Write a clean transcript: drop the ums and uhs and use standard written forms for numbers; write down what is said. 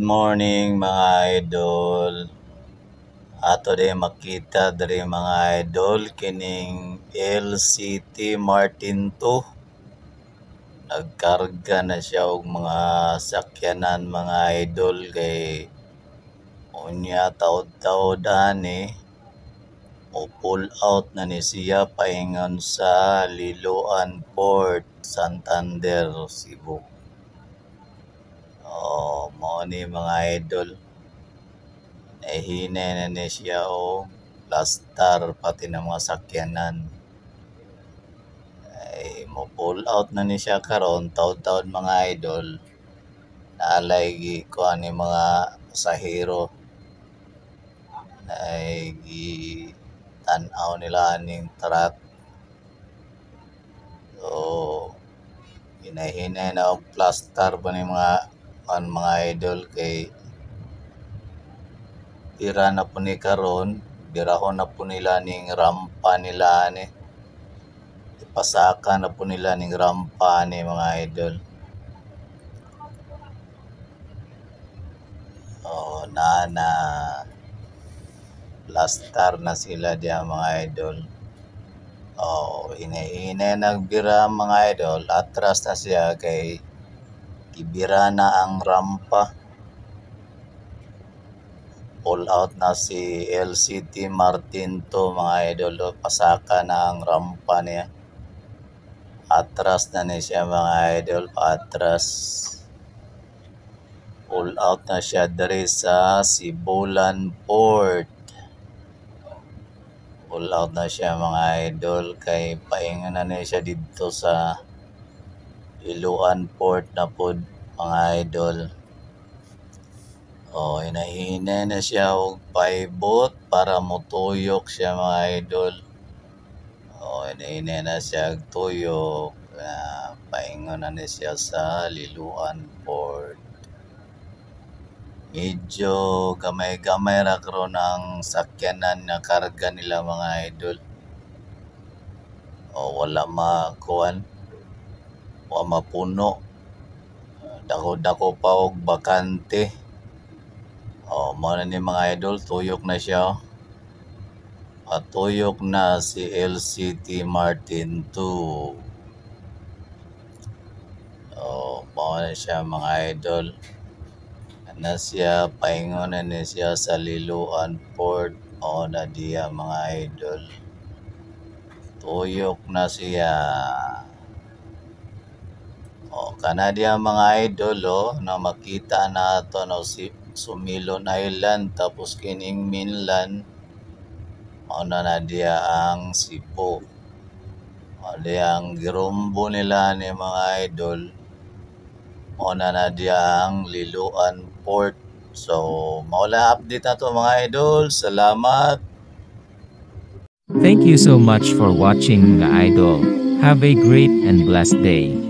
morning mga idol. Ato din makita dari mga idol kining LCT Martin 2. Nagkarga na siya og mga sakyanan mga idol kay unya taod-taod ani o pull out na ni siya paingon sa Liloan Port, Santander, Cebu. Mao ni mga idol. Nahihinay na ni siya o plastar pati ng mga sakyanan. Mo pull out na ni siya karon taod-taod mga idol. Naalay kuan ni mga pasahero. Tan-aw nila aning truck. So hinahinay na og plastar pa ni mga idol kay ira na po ni karon, birahon na po nila ning rampa nila ni. Ipasaka na po nila ning rampa ni mga idol. Na plastar na sila diya mga idol. Hinay-hinay nagbira mga idol. Atras na siya kay ibira na ang rampa. Pull out na si LCT Martin 2 mga idol. Pasaka na ang rampa niya. Atras na ni siya mga idol. Paatras. Pull out na siya dari sa Sibulan Port. Pull out na siya mga idol kay paingon na niya siya dito sa Liloan Port na po mga idol. Hinahinay na siya og paibot para motuyok siya mga idol. Hinahinay na siya og tuyok. Paingon na niya siya sa Liloan Port. Medyo gamay-gamay ra karon ang sakyanan na karga nila mga idol. Wala mapuno. Dako-dako pa og bakante. Mao na ni mga idol, tuyok na siya. Patuyok na si LCT Martin 2. Mao na siya mga idol. Na siya, paingon na ni siya sa Liloan Port. Na diya mga idol. Tuyok na siya. Kana diya mga idol na makita na ito si Sumilon Island tapos kining mainland. Na diya ang Cebu. Diya ang girumbo nila ni mga idol. Na diya ang Liloan Port. So, maula update na to mga idol. Salamat. Thank you so much for watching mga idol. Have a great and blessed day.